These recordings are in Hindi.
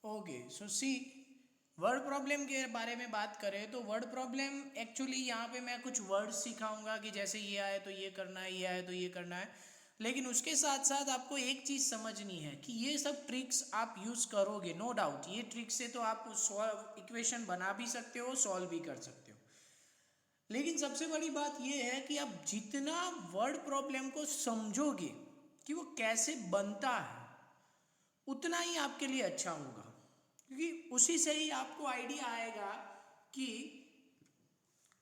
ओके सो सी, वर्ड प्रॉब्लम के बारे में बात करें तो वर्ड प्रॉब्लम एक्चुअली यहाँ पे मैं कुछ वर्ड सिखाऊंगा कि जैसे ये आए तो ये करना है, ये आए तो ये करना है। लेकिन उसके साथ साथ आपको एक चीज़ समझनी है कि ये सब ट्रिक्स आप यूज़ करोगे, नो डाउट ये ट्रिक्स से तो आप सॉल्व इक्वेशन बना भी सकते हो, सॉल्व भी कर सकते हो। लेकिन सबसे बड़ी बात ये है कि आप जितना वर्ड प्रॉब्लम को समझोगे कि वो कैसे बनता है, उतना ही आपके लिए अच्छा होगा, क्योंकि उसी से ही आपको आइडिया आएगा कि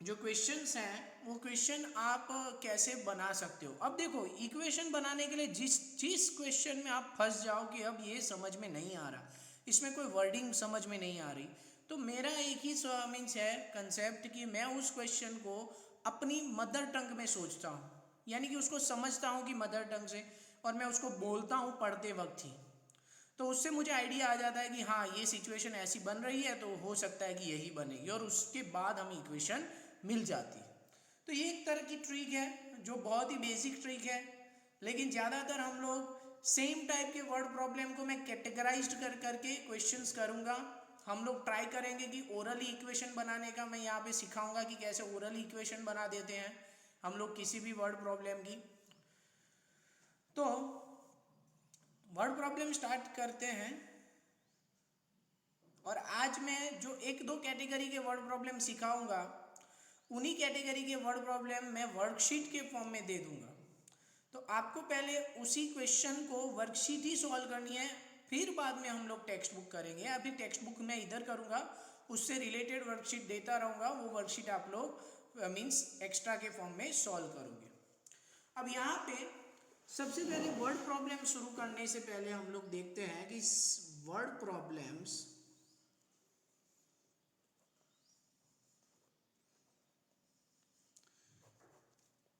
जो क्वेश्चंस हैं वो क्वेश्चन आप कैसे बना सकते हो। अब देखो, इक्वेशन बनाने के लिए जिस क्वेश्चन में आप फंस जाओ कि अब ये समझ में नहीं आ रहा, इसमें कोई वर्डिंग समझ में नहीं आ रही, तो मेरा एक ही मीन्स है कंसेप्ट कि मैं उस क्वेश्चन को अपनी मदर टंग में सोचता हूँ, यानी कि उसको समझता हूँ कि मदर टंग से, और मैं उसको बोलता हूँ पढ़ते वक्त ही। तो उससे मुझे आइडिया आ जाता है कि हाँ ये सिचुएशन ऐसी बन रही है, तो हो सकता है कि यही बनेगी, और उसके बाद हमें इक्वेशन मिल जाती है। तो ये एक तरह की ट्रिक है जो बहुत ही बेसिक ट्रिक है, लेकिन ज़्यादातर हम लोग सेम टाइप के वर्ड प्रॉब्लम को मैं कैटेगराइज्ड कर करके क्वेश्चंस करूँगा। हम लोग ट्राई करेंगे कि ओरली इक्वेशन बनाने का मैं यहाँ पे सिखाऊंगा कि कैसे ओरली इक्वेशन बना देते हैं हम लोग किसी भी वर्ड प्रॉब्लम की। तो वर्ड प्रॉब्लम स्टार्ट करते हैं, और आज मैं जो एक दो कैटेगरी के वर्ड प्रॉब्लम सिखाऊंगा, उन्हीं कैटेगरी के वर्ड प्रॉब्लम मैं वर्कशीट के फॉर्म में दे दूंगा। तो आपको पहले उसी क्वेश्चन को वर्कशीट ही सॉल्व करनी है, फिर बाद में हम लोग टेक्स्ट बुक करेंगे, या फिर टेक्स्ट बुक मैं इधर करूँगा, उससे रिलेटेड वर्कशीट देता रहूँगा, वो वर्कशीट आप लोग मीन्स एक्स्ट्रा के फॉर्म में सॉल्व करोगे। अब यहाँ पे सबसे पहले वर्ड प्रॉब्लम शुरू करने से पहले हम लोग देखते हैं कि वर्ड प्रॉब्लम्स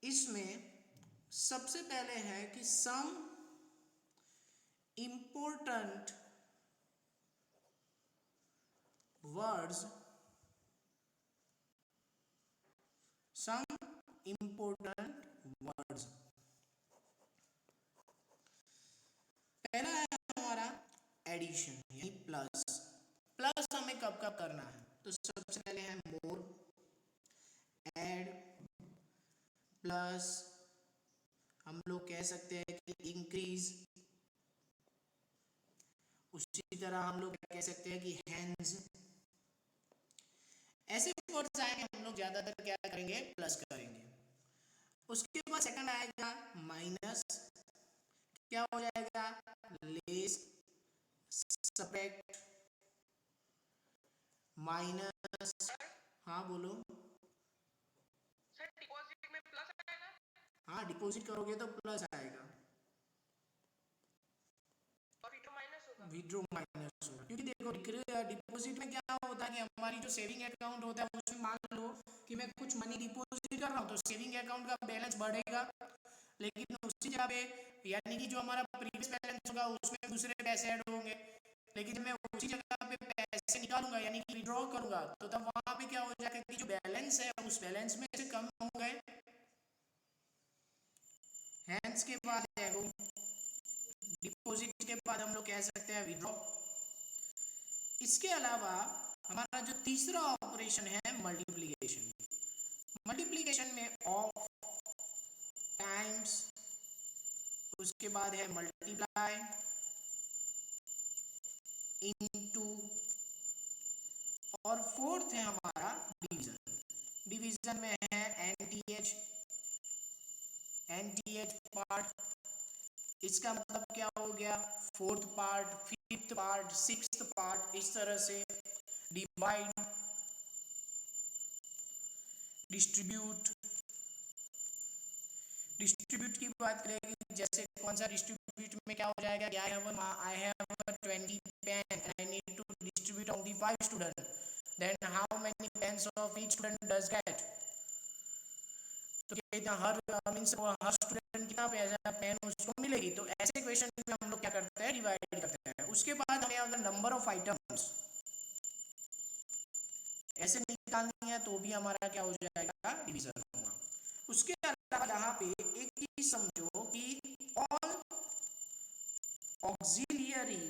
इसमें सबसे पहले है कि some important words, some important words. पहला है हमारा एडिशन यानी प्लस। प्लस हमें कब कब करना है, तो सबसे पहले है मोर, एड, प्लस, हम लोग कह सकते हैं कि इंक्रीज, उसी तरह हम लोग कह सकते हैं कि हैंड्स। ऐसे वर्ड्स आएंगे हम लोग ज्यादातर क्या करेंगे, प्लस करेंगे। उसके बाद सेकंड आएगा माइनस, क्या हो जाएगा, लेस, सब्ट्रैक्ट, माइनस, हाँ बोलो। सर डिपॉजिट में प्लस आएगा। हाँ डिपॉजिट करोगे तो प्लस आएगा, और विड्रॉ माइनस होगा। विड्रॉ माइनस होगा, क्योंकि देखो डिपॉजिट में क्या होता है कि हमारी जो सेविंग अकाउंट होता है उसमें मान लो कि मैं कुछ मनी डिपॉजिट कर रहा हूँ, तो सेविंग अकाउंट का बैलेंस बढ़ेगा, लेकिन उसी जगह पे यानी कि जो हमारा प्रीवियस बैलेंस होगा उसमें दूसरे पैसे ऐड होंगे, लेकिन जब मैं उसी जगह पे पैसे निकालूंगा यानी कि विड्रॉ करूंगा, तो तब वहां पे क्या हो जाएगा कि जो बैलेंस है उस बैलेंस में से कम हो गए। हैंड्स के बाद है वो, डिपॉजिट के बाद हम लोग कह सकते हैं विड्रॉ। इसके अलावा हमारा जो तीसरा ऑपरेशन है मल्टीप्लिकेशन। मल्टीप्लिकेशन में ऑफ, टाइम्स, उसके बाद है मल्टीप्लाई, इनटू, और फोर्थ है हमारा डिवीजन। डिवीजन में है एनटीएच, एनटीएच पार्ट, इसका मतलब क्या हो गया, fourth part, fifth part, sixth part, इस तरह से डिवाइड, डिस्ट्रीब्यूट। डिस्ट्रीब्यूट की बात करेंगे, जैसे कौन सा डिस्ट्रीब्यूट में क्या हो जाएगा, I have 20 pen and I need to distribute on the 5 student, then how many pens of each student does get, तो कितना हर मींस हर स्टूडेंट कितना पैसा पेन उसको मिलेगी। तो ऐसे क्वेश्चन में हम लोग क्या करते हैं, डिवाइड करते हैं। उसके बाद हमें अगर नंबर ऑफ आइटम्स ऐसे निकालनी है तो भी हमारा क्या हो जाएगा, डिवीजन होगा। उसके अलावा यहाँ पे एक चीज समझो कि all auxiliary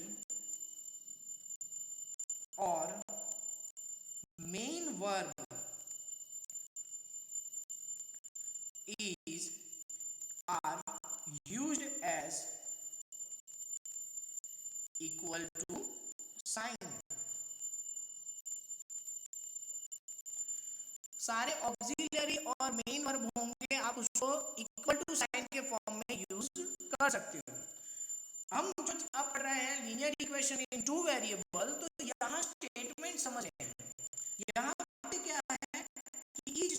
S equal to sign. सारे ऑक्सिलरी और मेन वर्ब होंगे, आप उसको इक्वल टू साइन के फॉर्म में यूज कर सकते हो। हम जो अब पढ़ रहे हैं linear equation in two variable, तो यहाँ स्टेटमेंट समझ रहे हैं। यहाँ पे क्या है कि each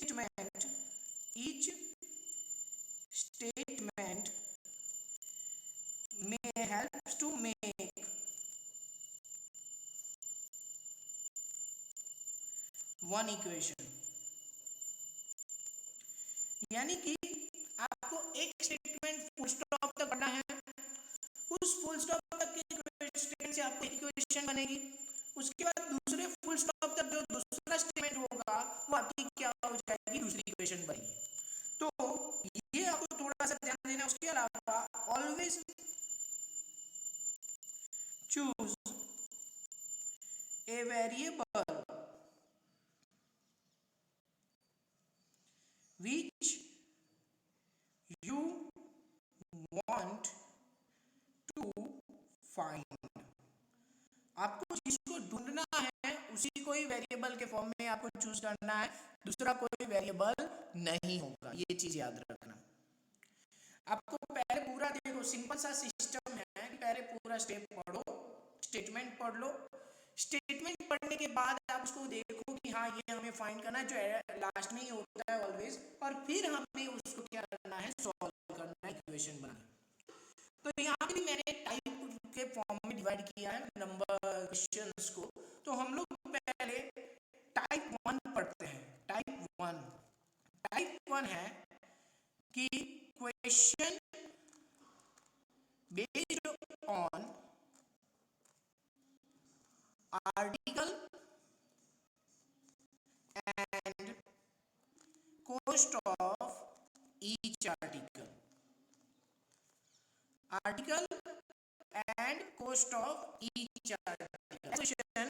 statement may helps to make one equation। यानी कि आपको एक स्टेटमेंट फुल स्टॉप तक पढ़ना है, उस फुल स्टॉप तक की स्टेटमेंट से आपको इक्वेशन बनेगी। उसके बाद दूसरे फुल स्टॉप तक जो दूसरा स्टेटमेंट होगा वो आपकी क्या हो जाएगी, दूसरी इक्वेशन बनेगी। तो ये आपको थोड़ा सा ध्यान देना। उसके अलावा always choose a variable which you want to find। आपको जिसको ढूंढना है उसी को ही वेरिएबल के फॉर्म में आपको चूज करना है, दूसरा कोई वेरिएबल नहीं होगा, ये चीज याद रखना। आपको पहले पूरा देखो, सिंपल सा सिस्टम है कि पहले पूरा स्टेप पढ़ो, स्टेटमेंट पढ़ लो। स्टेटमेंट पढ़ने के बाद आप उसको देखो कि हाँ ये हमें फाइंड करना है, जो लास्ट में ही होता है ऑलवेज, और फिर हमें उसको क्या करना है, सॉल्व करना है, इक्वेशन बनाना। तो यहाँ पे भी मैंने टाइप के फॉर्म में डिवाइड किया है नंबर क्वेश्चंस को। तो हम लोग पहले टाइप 1 पढ़ते हैं। टाइप 1 है कि question based on article and cost of each article and cost of each article।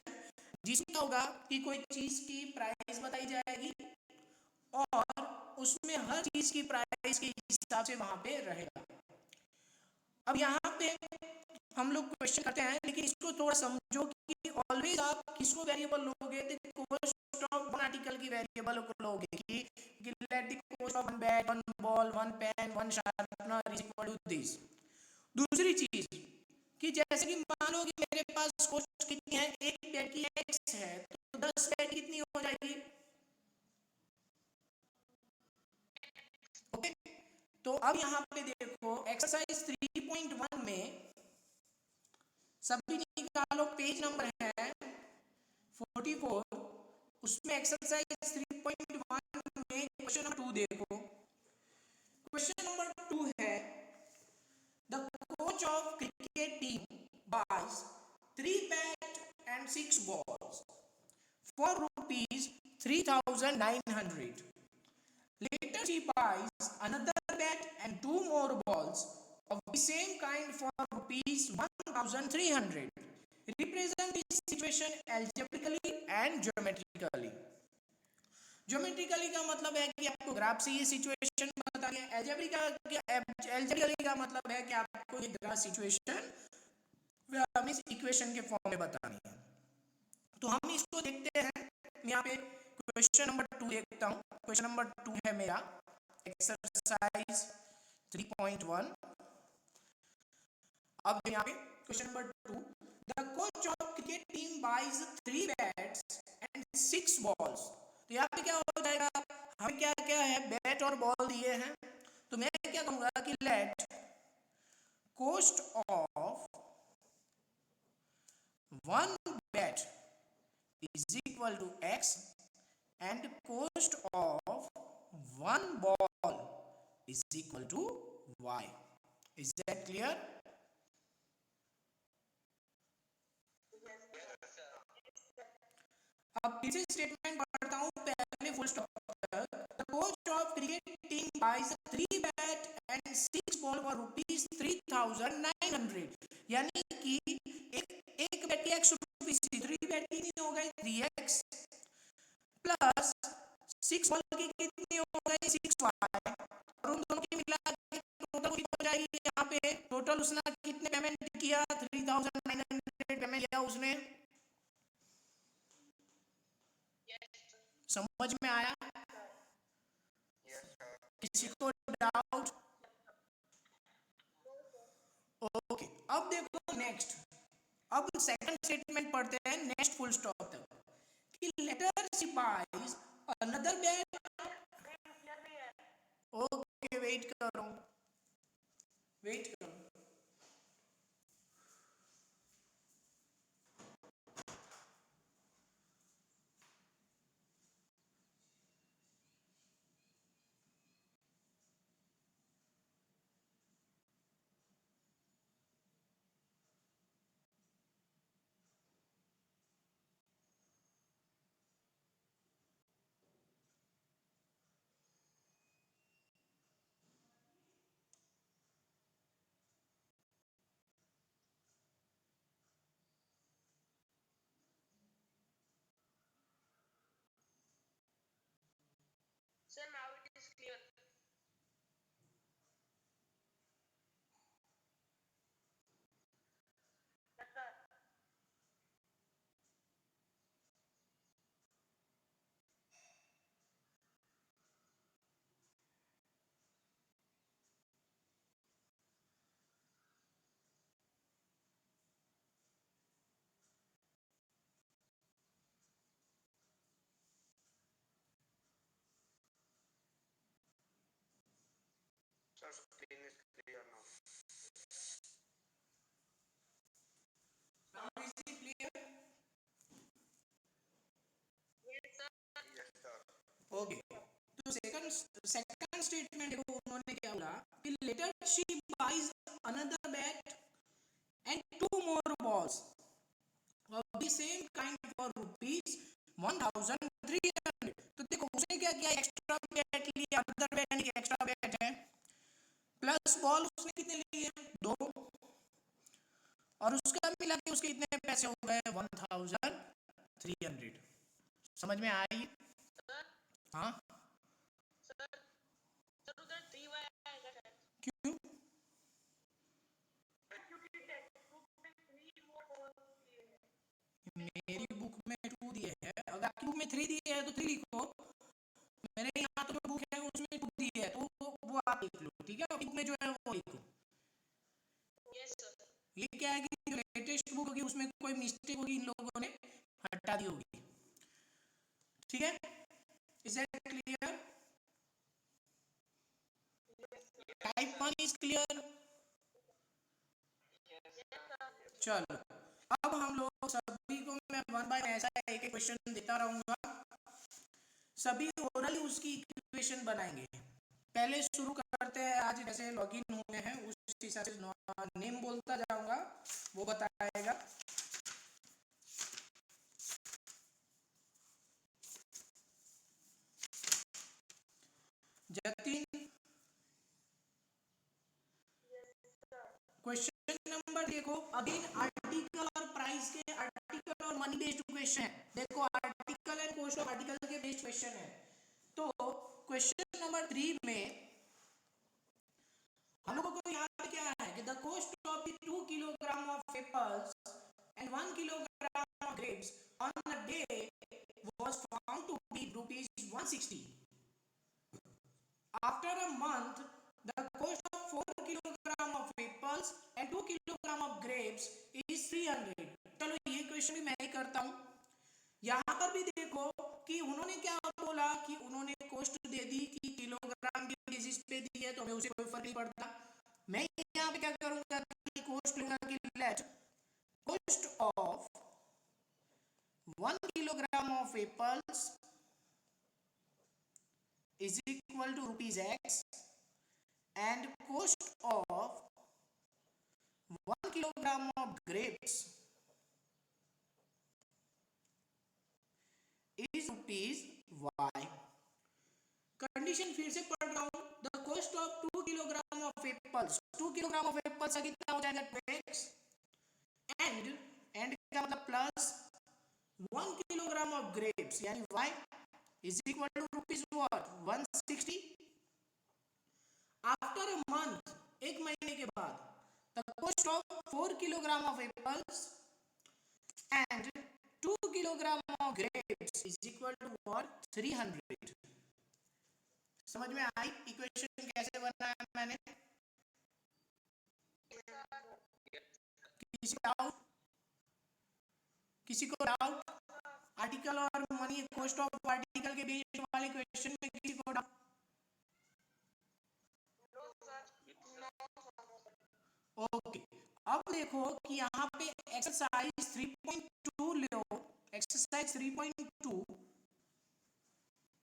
जिसमें होगा कि कोई चीज की प्राइस बताई जाएगी और उसमें हर चीज की प्राइस के हिसाब से वहां पे रहेगा। अब यहाँ पे हम लोग क्वेश्चन करते हैं, लेकिन इसको थोड़ा समझो कि ऑलवेज आप किसको वेरिएबल लोगे, तो कॉस्ट ऑफ वन आर्टिकल की वेरिएबल को लोगे कि let the cost of one bat, one ball, one pen, one sharpener is equal to this. दूसरी चीज कि जैसे कि मान लो कि मेरे पास कॉस्ट कितनी है, एक बैट की x है, तो 10 बैट कितनी हो जाएगी, ओके। तो अब यहाँ पे देखो एक्सरसाइज 3.1 में सभी निकालो, पेज नंबर है 44, उसमें एक्सरसाइज 3.1 में क्वेश्चन नंबर 2 देखो। क्वेश्चन नंबर 2 है the coach of cricket team buys 3 bat and 6 balls for rupees 3,900. Later she buys another bat and 2 more balls of the same kind for rupees 1,300. Represent this situation algebraically and geometrically। Geometrically का मतलब है कि आपको ग्राफ से ये सिचुएशन बतानी है, एल्जेब्रिकली का मतलब है कि आपको ये ग्राफ सिचुएशन इस इक्वेशन के फॉर्म में बतानी है। तो हम इसको देखते हैं। यहाँ पे क्वेश्चन नंबर 2 देखता हूँ। क्वेश्चन नंबर 2 है मेरा एक्सरसाइज 3.1। अब यहाँ पे question number 2, the coach of cricket team buys 3 bats and 6 balls. तो यहाँ पे क्या हो जाएगा, हमें क्या क्या है, बैट और बॉल दिए हैं। तो मैं क्या कहूँगा कि let cost of one bat is equal to x and cost of one ball is equal to y। Is that clear? अब फिर से स्टेटमेंट पढ़ता हूँ, पहले फुल स्टॉप तक। The coach of cricket team buys 3 bat and 6 ball for rupees 3,900। यानी कि एक बैट की x रुपीज, 3 बैट की नहीं हो गई 3x प्लस 6 बॉल की कितनी हो गई 6y, और उन दोनों की मिला के टोटल हो जाएगी यहाँ पे टोटल उसने कितने पेमेंट किया? 3900 पेमेंट किया उसने। समझ में आया? किसी को डाउट? ओके, अब देखो नेक्स्ट, अब सेकंड स्टेटमेंट पढ़ते हैं नेक्स्ट फुल स्टॉप तक कि later she buys another bag. Okay wait करो, वेट करो। Sir, now it is clear. Yes, sir. Sir, screen is clear now. Now is it clear? Yes, sir. Yes, sir. Okay, तो सेकंड स्टेटमेंट देखो उन्होंने क्या बोला कि later she buys another bat and two more balls of the same kind for rupees 1300। तो देखो उसने क्या किया, एक्स्ट्रा बैट लिया, अनदर बैट यानी एक्स्ट्रा बैट है, प्लस बॉल उसने कितने लिए? 2, और उसका मिला के उसके इतने पैसे हो गए 1300। समझ में आई? Sir, हाँ, sir, sir, उधर 3y आएगा शायद। क्यों? क्योंकि टेक्स्ट बुक में 3 more balls दिए हैं। मेरी बुक में 2 दिए हैं, अगर आपकी बुक में 3 दिए हैं तो 3 लिखो, मेरे यहाँ तो जो बुक है उसमें 2 दिए है, तो वो आप लिख लो, ठीक है? आपकी बुक में जो है वो लिखो। Yes, sir. ये क्या है कि जो लेटेस्ट बुक होगी उसमें कोई मिस्टेक होगी, इन लोगों ने हटा दी होगी, ठीक है? Is that clear? Type 1 is clear? चलो, अब हम लोग सभी को मैं वन बाय ऐसा एक एक क्वेश्चन देता रहूंगा, सभी ओरली उसकी इक्वेशन बनाएंगे। पहले शुरू करते हैं, आज जैसे लॉगिन हुए हैं उस हिसाब से नेम बोलता जाऊंगा, वो बताएगा। जतिन, क्वेश्चन नंबर देखो, अगेन आर्टिकल और प्राइस के, आर्टिकल और मनी बेस्ड क्वेश्चन है। देखो article and cost of article के बेस्ड क्वेश्चन है। तो क्वेश्चन नंबर 3 में हम लोगों को यहाँ पे क्या है कि the cost of the 2 kilogram of apples and 1 kilogram of grapes on a day was found to be rupees 160. After a month, the cost of 4 kilogram of apples and 2 kilogram of grapes is 300. चलो ये क्वेश्चन भी मैं ही करता हूँ। यहाँ पर भी देखो कि उन्होंने क्या बोला कि उन्होंने कॉस्ट दे दी कि किलोग्राम के बेसिस पे दी है, तो हमें उसे कोई फर्क नहीं पड़ता। मैं यहाँ पे क्या करूँगा कि कॉस्ट लूँगा कि let cost of 1 kilogram of apples is equal to rupees X and cost of 1 kilogram of grapes is rupees Y. Condition फिर से पढ़ रहा हूँ, the cost of 2 kilogram of apples, 2 kilogram of apples का कितना हो जाएगा 2x, एंड का मतलब प्लस 1 किलोग्राम ऑफ ग्रेप्स यानी y is equal to rupees what 160. After a month, एक महीने के बाद, The cost of 4 kilogram of apples and 2 kilogram of grapes is equal to what? 300. समझ में आई इक्वेशन कैसे बनाया मैंने? किसी डाउट? किसी को डाउट? आर्टिकल और मनी कॉस्ट ऑफ आर्टिकल के बीच वाले क्वेश्चन में किसी को डाउट? ओके, अब देखो कि यहाँ पे एक्सरसाइज 3.2 लो, एक्सरसाइज 3.2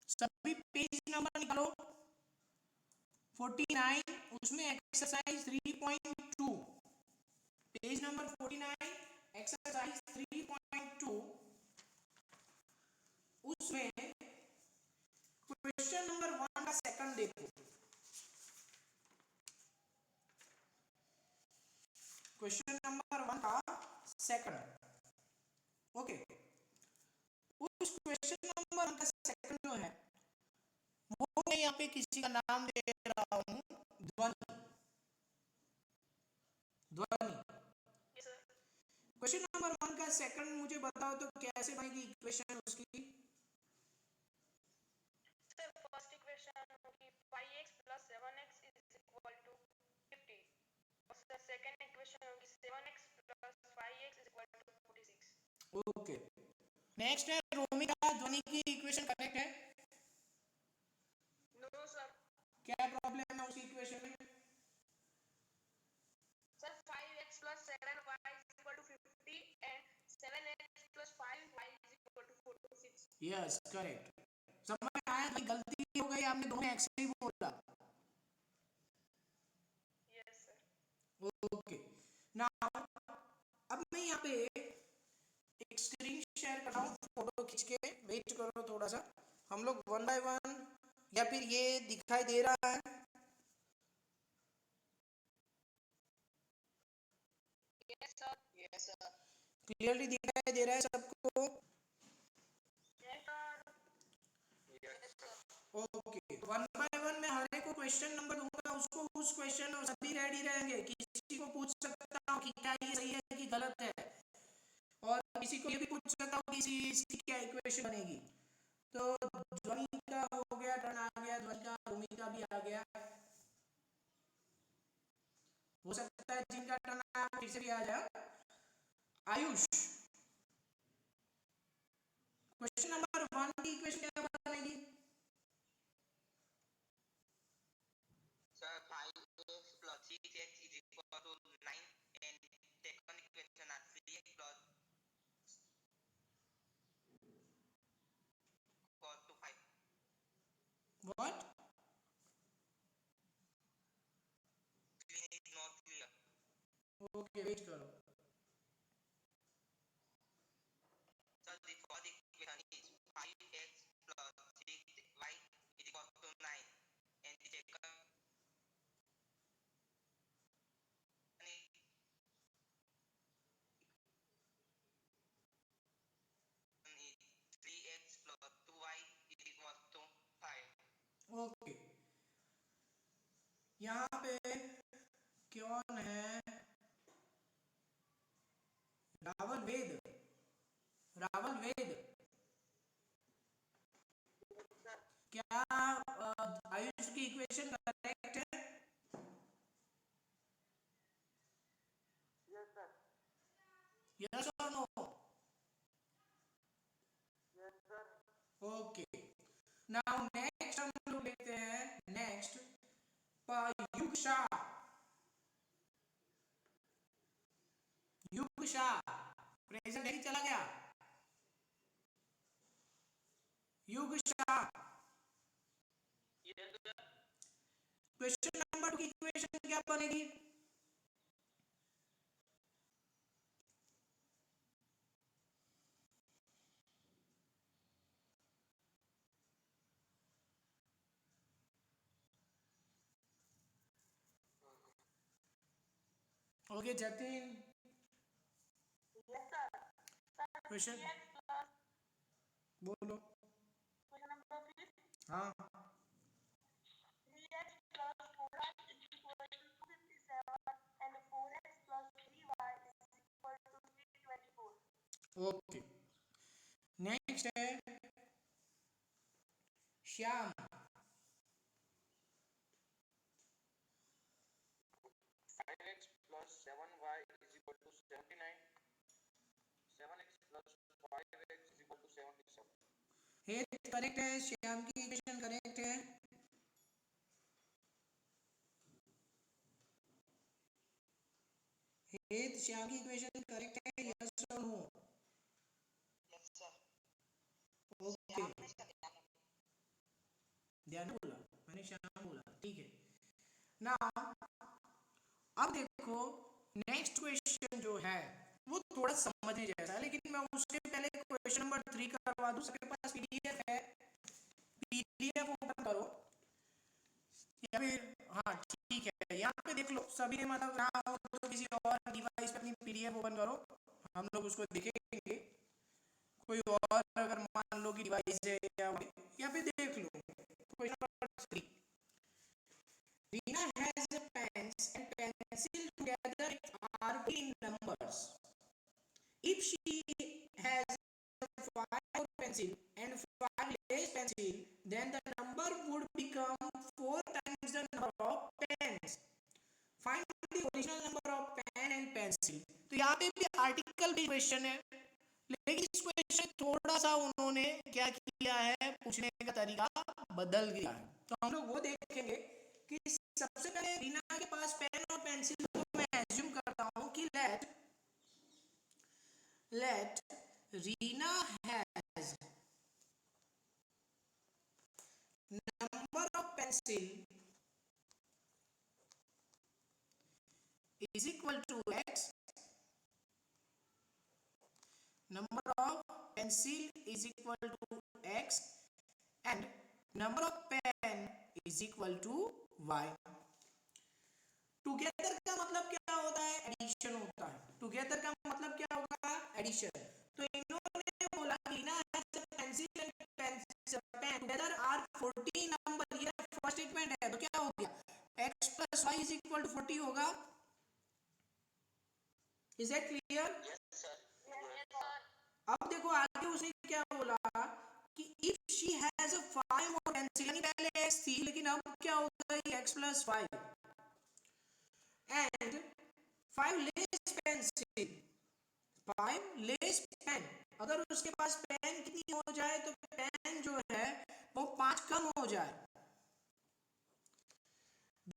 सभी पेज नंबर निकालो 49, उसमें एक्सरसाइज 3.2 पेज नंबर 49 एक्सरसाइज 3.2 उसमें क्वेश्चन नंबर 1 का सेकंड देखो, क्वेश्चन नंबर 1 का सेकंड। ओके, उस क्वेश्चन नंबर 1 का सेकंड जो है वो मैं यहाँ पे किसी का नाम दे रहा हूँ ध्वनि। ध्वनि क्वेश्चन नंबर 1 का सेकंड मुझे बताओ तो कैसे बनेगी इक्वेशन उसकी? सर फर्स्ट इक्वेशन होगी 5x plus 7x is equal to 50 और सर सेकंड इक्वेशन होगी 7x plus 5x is equal to 46। Okay, next है रोमिका, ध्वनि की इक्वेशन करेक्ट है? No sir. क्या प्रॉब्लम है उस इक्वेशन में? Sir 5x plus 7y is equal to 50 and 7x plus 5y is equal to 46। Yes correct, समझ में आया कि गलती हो गई, आपने दोनों एक्स ही बोला। Yes sir. ओके, नाउ अब मैं यहाँ पे एक स्क्रीन शेयर कर रहा हूँ, फोटो खींच के, वेट करो थोड़ा सा, हम लोग 1 बाय 1, या फिर ये दिखाई दे रहा है? Yes sir. Yes sir. Clearly दिखाई दे रहा है सबको? Yes sir. Yes sir. Okay, 1 by 1 में हर एक को क्वेश्चन नंबर दूंगा, उसको उस क्वेश्चन और सभी रेडी रहेंगे, किसी को पूछ सकता हूँ कि क्या ये सही है कि गलत है, और किसी को ये भी पूछ सकता हूँ कि इसकी क्या इक्वेशन बनेगी। तो ध्वनि का हो गया, टर्न आ गया, ध्वनि का, भूमि का भी आ गया, हो सकता है जिनका टर्न आया फिर से भी आ जाए। आयुष, क्वेश्चन नंबर 1 की इक्वेशन क्या बनेगी? Sir, 5x plus 6x is equal to 9 and second equation are 3x plus equal to 5. What? Screen is not clear. Okay, wait करो। Sir, the first equation is 5x plus 6y is equal to 9 and the second is 3x plus 2y is equal to 5. Okay, यहाँ पे कौन है? रावल वेद, रावल वेद, क्या आयुष की इक्वेशन करेक्ट है? Yes sir. यस और no? Yes sir. Okay, now next हम लोग लेते हैं, नेक्स्ट युग शाह, युग शाह प्रेजेंट नहीं चला गया? युग Shah, yes sir. Question number 2 की इक्वेशन क्या बनेगी? Okay Jatin, yes sir. Question 3x plus बोलो। क्वेश्चन नंबर 5 हाँ, 3x plus 4y is equal to 257 and 4x okay, next है Shyam. 5x plus 7y is equal to 79. 7x plus 5x is equal to 77. ये करेक्ट है, श्याम की इक्वेशन करेक्ट है। ये श्याम की इक्वेशन करेक्ट है, यस और नो? Yes sir. ओके, ध्यान बोला मैंने, श्याम बोला, ठीक है ना। अब देखो नेक्स्ट क्वेश्चन जो है वो थोड़ा समझने जैसा है, लेकिन मैं उसके पहले क्वेश्चन नंबर 3 करवा दूं। सबके पास पीडीएफ है, पीडीएफ ओपन करो या फिर, हाँ ठीक है, यहाँ पे देख लो सभी ने, मतलब ना हो तो किसी और डिवाइस पे अपनी पीडीएफ ओपन करो, हम लोग उसको देखेंगे। कोई और अगर मान लो कि डिवाइस है या फिर देख लो question number 3। Rina has a pens and pencil together are in numbers. If she has 5 pencil and 5 less pencil, then the number would become 4 times the number of pens. Find the original number of pen and pencil. तो यहाँ पे भी आर्टिकल भी क्वेश्चन है, लेकिन इस क्वेश्चन थोड़ा सा उन्होंने क्या किया है, पूछने का तरीका बदल गया है। तो हम लोग वो देखेंगे कि सबसे पहले रीना के पास पेन और पेंसिल, तो मैं एज्यूम करता हूँ कि let Reena has number of pencil is equal to x, number of pencil is equal to x and number of pen is equal to y. Together का मतलब क्या होता है, एडिशन होता है। टुगेदर का मतलब क्या होगा, एडिशन। तो इन्होंने बोला कि ना pencil and pencil pen together are 40 number, ये फर्स्ट स्टेटमेंट है, तो क्या हो गया x plus y is equal to 40 होगा। Is that clear? Yes sir. अब देखो आगे उसने क्या बोला कि if she has a 5 more pencil, यानी पहले x थी लेकिन अब क्या हो गई x plus 5 and 5 less pencil, 5 less pen। अगर उसके पास पेन कितनी हो जाए, तो पेन जो है वो 5 कम हो जाए,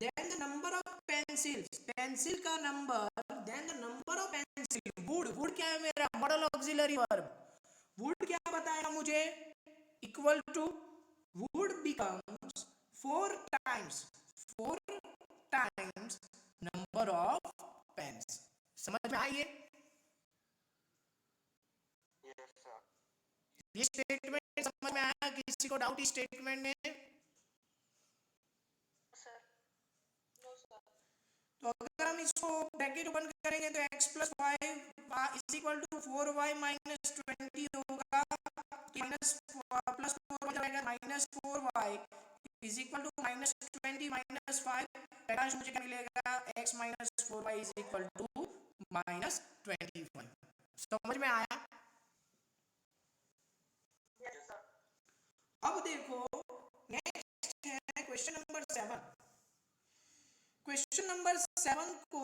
then the number of pencils, pencil का number, then the number of pencil, would क्या है मेरा मॉडल ऑक्सिलरी वर्ब, would क्या बताया मुझे, equal to would becomes 4 times number of pens। समझ में आई ये? Yes sir. ये स्टेटमेंट समझ में आया? किसी को डाउट इस स्टेटमेंट में? Sir no sir. तो अगर हम इसको ब्रैकेट ओपन करेंगे तो x plus 5 is equal to 4y minus 20 होगा, माइनस प्लस 4 हो जाएगा, minus 4y is equal to minus 20 minus 5। Prakash मुझे क्या मिलेगा, x minus 4y is equal to minus 25। समझ में आया? Yes sir. अब देखो नेक्स्ट है क्वेश्चन नंबर 7। क्वेश्चन नंबर 7 को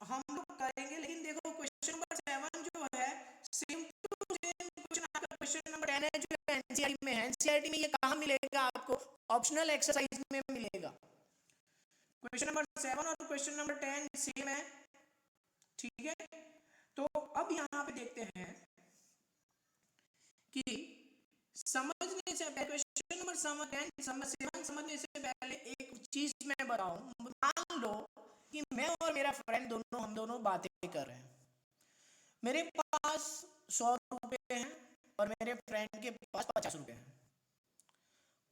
हम लोग करेंगे, लेकिन देखो क्वेश्चन नंबर 7 जो है सेम टू सेम क्वेश्चन आपका क्वेश्चन नंबर 10 है, जो एनसीईआरटी में है। एनसीईआरटी में ये कहाँ मिलेगा आपको, ऑप्शनल एक्सरसाइज में मिलेगा। क्वेश्चन नंबर 7 और क्वेश्चन नंबर 10 सेम है, ठीक है। तो अब यहाँ पे देखते हैं कि समझने से पहले क्वेश्चन नंबर 7 समझने से पहले एक चीज मैं बताऊं। मान लो कि मैं और मेरा फ्रेंड दोनों, हम दोनों बातें कर रहे हैं, मेरे पास 100 रुपए हैं और मेरे फ्रेंड के पास 50 रुपए हैं।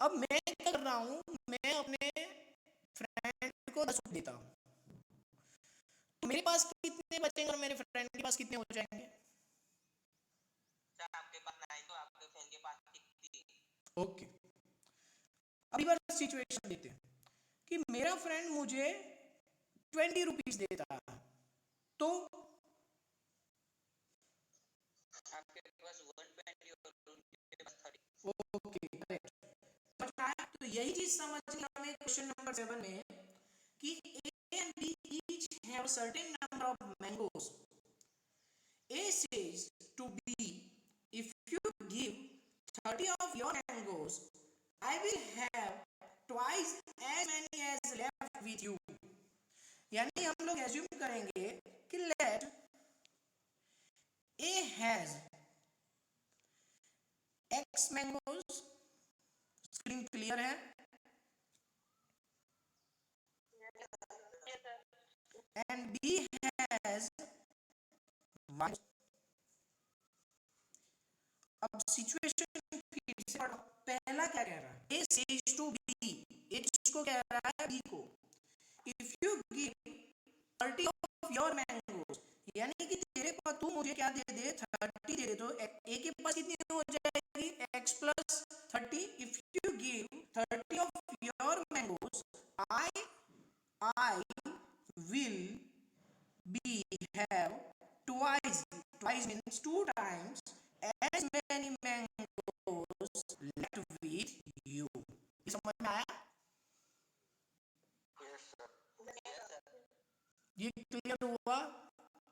अब मैं क्या कर रहा हूँ, मैं अपने फ्रेंड को 10 रुपए देता हूँ, तो मेरे पास कितने बचेंगे और मेरे फ्रेंड के पास कितने हो जाएंगे? सर आपके पास 9 तो आपके फ्रेंड के पास 3। ओके, अभी बार सिचुएशन देखते हैं कि मेरा फ्रेंड मुझे 20 रुपीज देता है, तो के पास 120 और उनके पास 30. ओके करेक्ट, समझ में आया? तो यही चीज समझनी हमें क्वेश्चन नंबर 7 में कि A and B each have certain number of mangoes. A says to B, if you give 30 of your mangoes, I will have twice as many as left with you. यानी हम लोग एज्यूम करेंगे कि let A has X mangoes, screen clear है, Yes, sir. and B has Y. अब सिचुएशन फिर से पढ़ो, पहला क्या कह रहा है? A says to B, A किसको कह रहा है? B को. If you give 30 of your mangoes, यानी कि तेरे पास तू मुझे क्या दे दे? 30 दे दे. तो A के पास कितनी हो जाएगी? X plus 30. If you give 30 of your mangoes, I will be have twice means 2 times as many mangoes left with you. ये समझ में आया? Yes, sir. Yes, sir. ये क्लियर हुआ?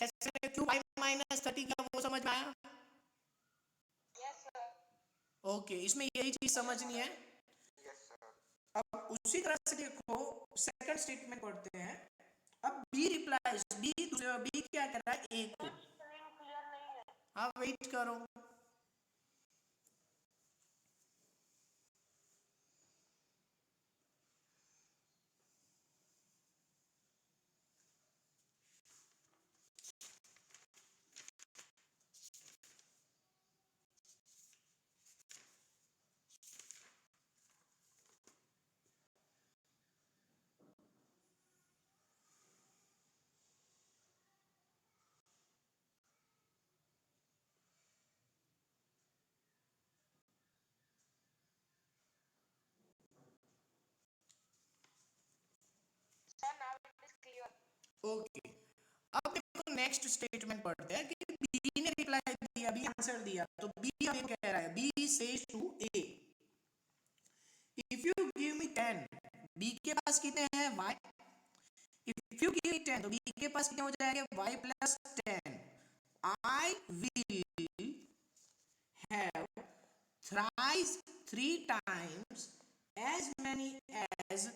कैसे क्यों 5 माइनस 30 क्या वो समझ में आया? Yes, sir. ओके, इसमें यही चीज समझनी है. Yes, sir. अब उसी तरह से देखो सेकंड स्टेटमेंट पढ़ते हैं. अब बी रिप्लाइज, बी क्या कर रहा है? ए को. स्क्रीन क्लियर नहीं है. हाँ वेट करो. Sir, now it is clear. Okay, अब देखो नेक्स्ट स्टेटमेंट पढ़ते हैं कि बी ने रिप्लाई दिया, बी आंसर दिया. तो बी हमें कह रहा है, B says to A, if you give me 10, B के पास कितने हैं? y. If you give me 10, तो बी के पास कितने हो जाएंगे? y plus 10. I will have thrice 3 times as many as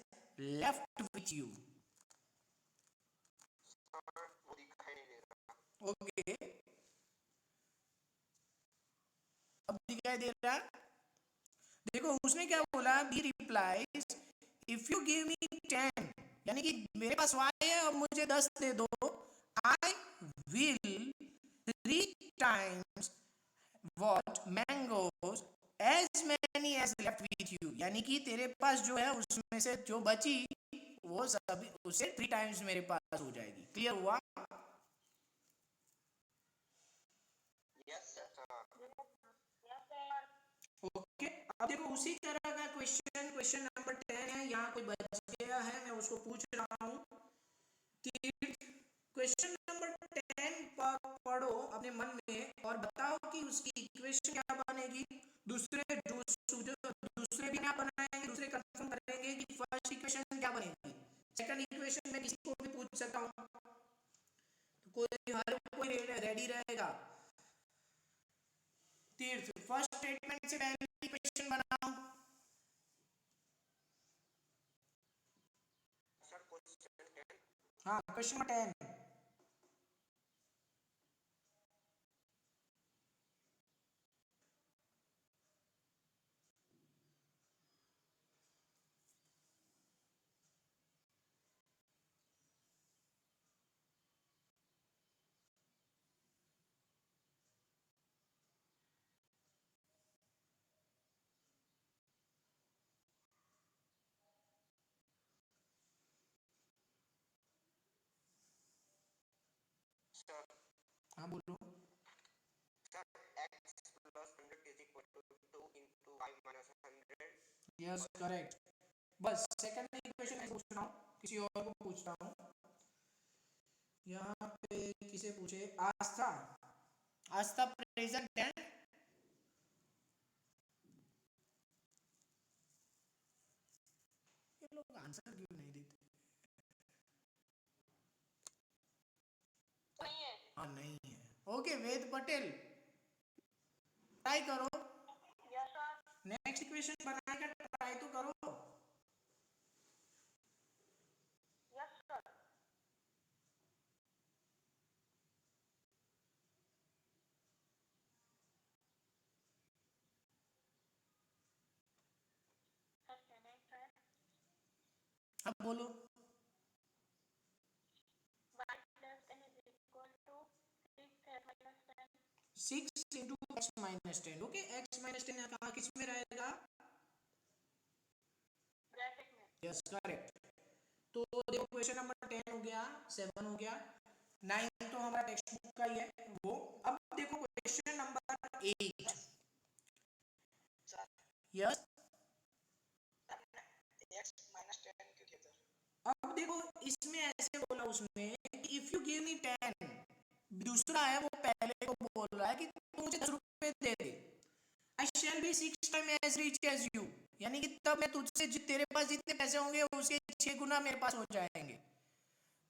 left with you. Sir, वो दिखाई नहीं दे रहा. ओके, अब दिखाई दे रहा है? देखो उसने क्या बोला, B replies if you give me 10, यानी कि मेरे पास y है और मुझे 10 दे दो, I will 3 times what mangoes as many as left with you, यानी कि तेरे पास जो है उसमें से जो बची वो सभी उससे 3 टाइम्स मेरे पास हो जाएगी. क्लियर हुआ? Yes, sir. Yes, sir. Okay, अब देखो उसी तरह का क्वेश्चन नंबर 10 है. यहाँ कोई बच गया है, मैं उसको पूछ रहा हूँ. क्वेश्चन नंबर 10 पढ़ो अपने मन में और बताओ कि उसकी इक्वेशन क्या बनेगी. दूसरे भी ना बनाएंगे, दूसरे कंफर्म करेंगे कि फर्स्ट इक्वेशन क्या बनेगी. सेकंड इक्वेशन में किसी को भी पूछ सकता हूँ, तो हर कोई रेडी रहेगा. तीर्थ, फर्स्ट स्टेटमेंट से पहले इक्वेशन बनाओ. Sir, question 10. हाँ, क्वेश्चन नंबर 10. Sir, हाँ बोलो. sir, x plus 100 is equal to 2 into y minus 100. Yes correct. बस सेकंड इक्वेशन मैं पूछ रहा हूँ, किसी और को पूछता हूँ. यहाँ पे किसे पूछे? आस्था प्रेजेंट है. आंसर क्यों नहीं देते? नहीं है। हाँ नहीं है। ओके वेद पटेल, ट्राई करो, यस सर। नेक्स्ट इक्वेशन बनाने का ट्राई तो करो। Yes sir. Sir can I try? अब बोलो। y plus 10 is equal to 6 minus 10. 6 into x minus 10। Okay, x minus 10 कहाँ किस में रहेगा? ब्रैकेट में। Yes correct. तो देखो क्वेश्चन नंबर 10 हो गया, 7 हो गया, 9 तो हमारा टेक्स्ट बुक का ही है वो। अब देखो question number 8। Yes, x minus 10 क्यों किया सर? अब देखो इसमें ऐसे बोला उसने कि इफ यू गिव मी 10, दूसरा है वो पहले को बोल रहा है कि तू मुझे 10 रुपए दे दे, I shall be 6 time as rich as you, यानी कि तब मैं तुझसे तेरे पास जितने पैसे होंगे उसके 6 गुना मेरे पास हो जाएंगे।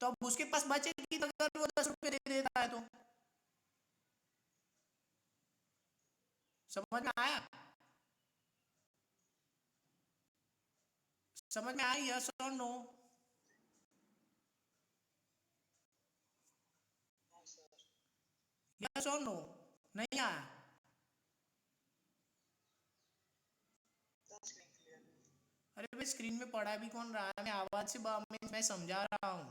तो अब उसके पास बचेगी तो अगर वो 10 रुपए दे देता है तो। समझ में आया? समझ में आया? यस और नो? यस और नो? नहीं आया? अरे भाई स्क्रीन में पढ़ा भी कौन रहा है, मैं आवाज से मैं समझा रहा हूँ।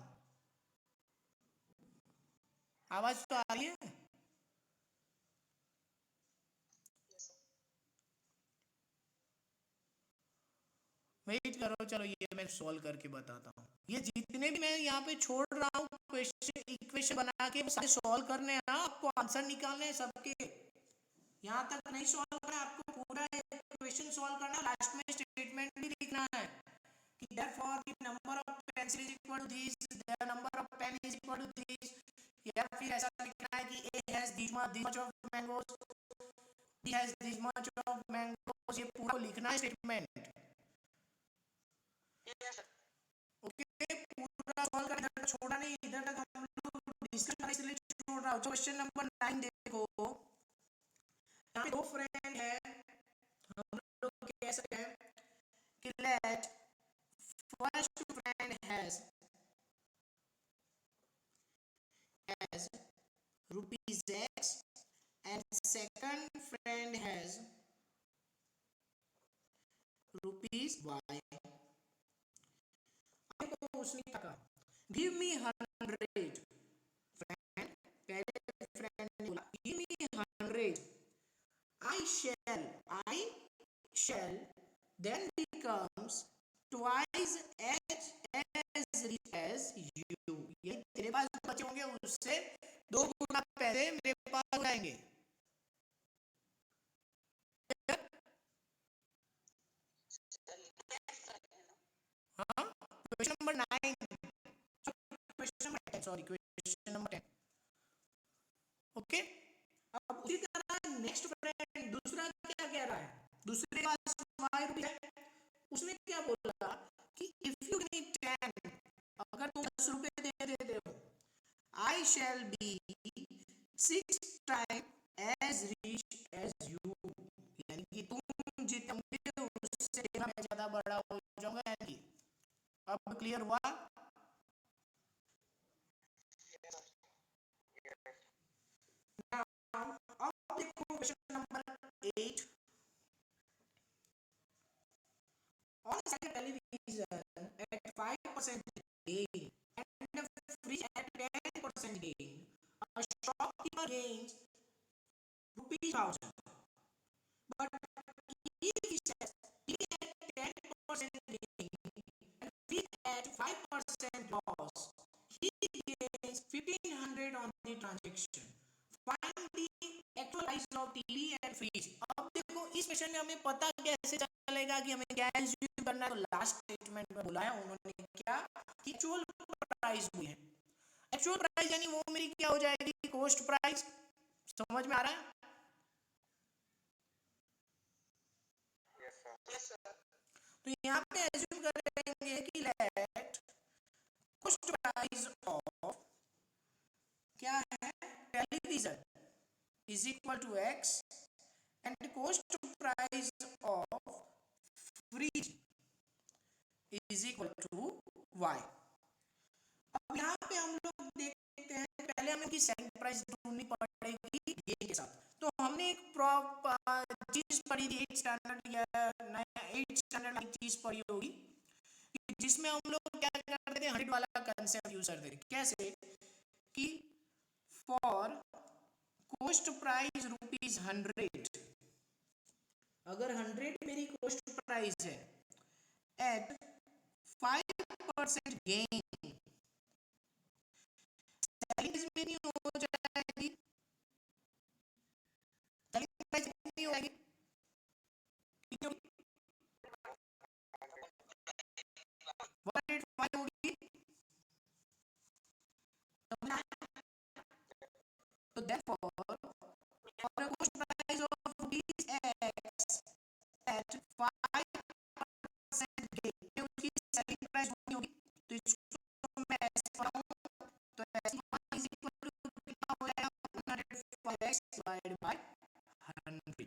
आवाज तो आ रही है? वेट करो, चलो ये मैं सॉल्व करके बताता हूँ। ये जितने भी मैं यहाँ पे छोड़ रहा हूँ क्वेश्चन इक्वेशन बना के सारे सॉल्व करने हैं ना, आपको आंसर निकालने हैं सबके। यहाँ तक नहीं सॉल्व करना, आपको पूरा क्वेश्चन सॉल्व करना, लास्ट में स्टेटमेंट भी लिखना है कि therefore the number of pencil is equal to this, the number of pen is equal to this, या फिर ऐसा लिखना है कि A has this much of mangoes, B has this much of mangoes, ये पूरा लिखना है स्टेटमेंट। ओके, पूरा सॉल्व कर, इधर छोड़ा नहीं, इधर तक हम लोग डिस्कशन इसलिए छोड़ रहा हूँ। क्वेश्चन नंबर 9 देखो, यहाँ पे दो फ्रेंड है, हम लोग कह सकते हैं कि let first friend has rupees X and second friend has rupees Y. आपको उसने क्या कहा? Give me 100. फ्रेंड, पहले फ्रेंड ने बोला give me 100. I shall then becomes twice as rich as you. ये तेरे पास बचे होंगे उससे 2 गुना पैसे मेरे पास हो जाएंगे। हाँ, question number 9, question number 10, sorry question number 10। Okay, अब उसी तरह नेक्स्ट फ्रेंड दूसरा क्या कह रहा है, दूसरे पास 5 रुपए है, उसने क्या बोला कि इफ यू नीड 10, अगर तुम 10 रुपए दे देते हो, I shall be 6 time as rich as you, यानी कि तुम जितने उससे मैं ज्यादा बड़ा हो जाऊंगा। यानी अब क्लियर हुआ? अब देखो question number 8। On second television at 5% gain and a fridge at 10% gain, a shopkeeper gains ₹1,000. But if he says he at 10% gain and fridge at 5% loss, he gains 1,500 on the transaction. Find the actual price of TV and fridge. अब देखो इस क्वेश्चन में हमें पता कैसे चलेगा कि हमें क्या एज्यूम करना है? तो लास्ट स्टेटमेंट में बोला है उन्होंने क्या कि एक्चुअल प्राइस हुई है। एक्चुअल प्राइस यानी वो मेरी क्या हो जाएगी? Cost price. समझ में आ रहा है? तो यहाँ पे एज्यूम करेंगे कि लेट कॉस्ट प्राइस ऑफ क्या है, television is equal to X and cost price of fridge is equal to Y. अब यहाँ पे हम लोग देखते हैं, पहले हमें की सेलिंग प्राइस ढूंढनी पड़ेगी ये के साथ। तो हमने एक चीज पढ़ी थी 8 स्टैंडर्ड या नया 8 स्टैंडर्ड की चीज पढ़ी होगी, जिसमें हम लोग क्या करते थे, 100 वाला कंसेप्ट यूज करते थे। कैसे कि फॉर कॉस्ट प्राइस रुपीज 100, अगर 100 मेरी कॉस्ट प्राइस है एट 5% गेन सेलिंग में नहीं हो जाएगी, सेलिंग प्राइस नहीं हो जाएगी, कितनी होगी, 105 होगी। तो therefore for a cost price of rupees x at 5% gain में उसकी सेलिंग प्राइस होनी होगी। तो इसको मैं ऐसे पढ़ाऊँ तो ऐसे इज इक्वल टू कितना हो जाएगा, 105x डिवाइडेड बाय 100।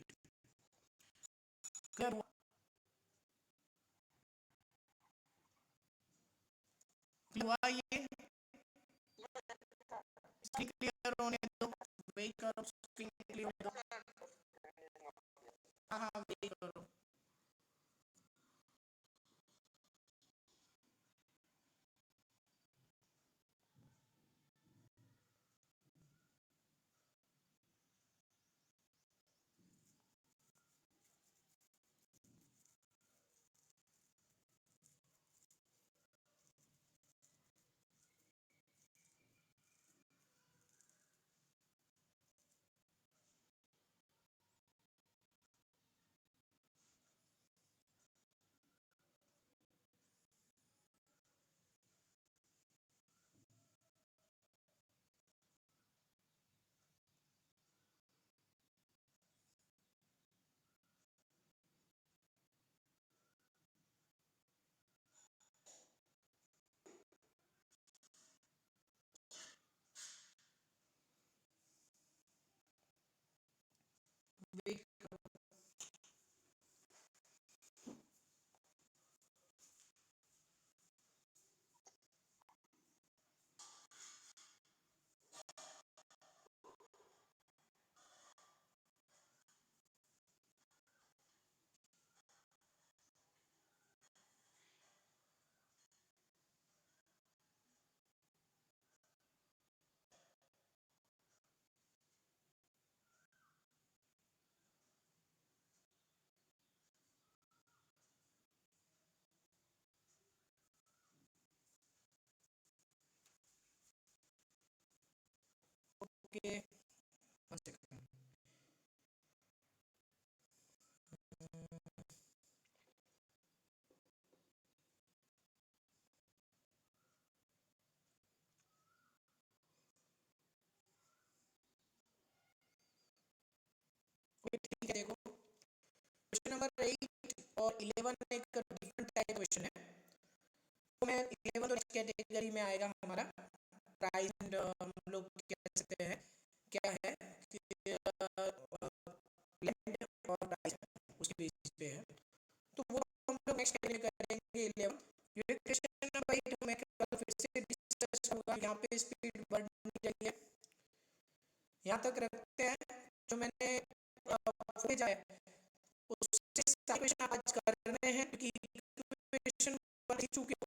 क्लियर हुआ? हुआ ये? स्क्रीन क्लियर होने दो, वेट करो, स्क्रीन क्लियर होने दो। हाँ हाँ वेट करो। वेट करो। Okay one second. ठीक है, देखो क्वेश्चन नंबर 8 और 11 एक डिफरेंट टाइप क्वेश्चन है। तो मैं 11 तो इस कैटेगरी में आएगा हमारा प्राइस एंड हम लोग कह सकते हैं क्या है कि ब्लेंड और प्राइस उसके बेसिस पे है। तो वो हम लोग नेक्स्ट करेंगे 11। ये क्वेश्चन नंबर 8 में कल फिर से डिस्कस होगा, यहाँ पे स्पीड बढ़नी चाहिए। यहाँ तक रखते हैं जो मैंने फुटेज है उससे सारे क्वेश्चन आज करने हैं, क्योंकि क्वेश्चन बन ही चुके हो।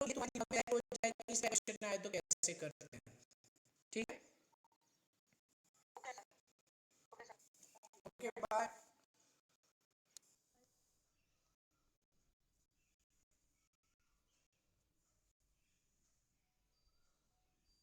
ये तुम्हारी नब्बे हो जाएगी, इसका क्वेश्चन आए तो कैसे करते हैं, ठीक है? Okay bye.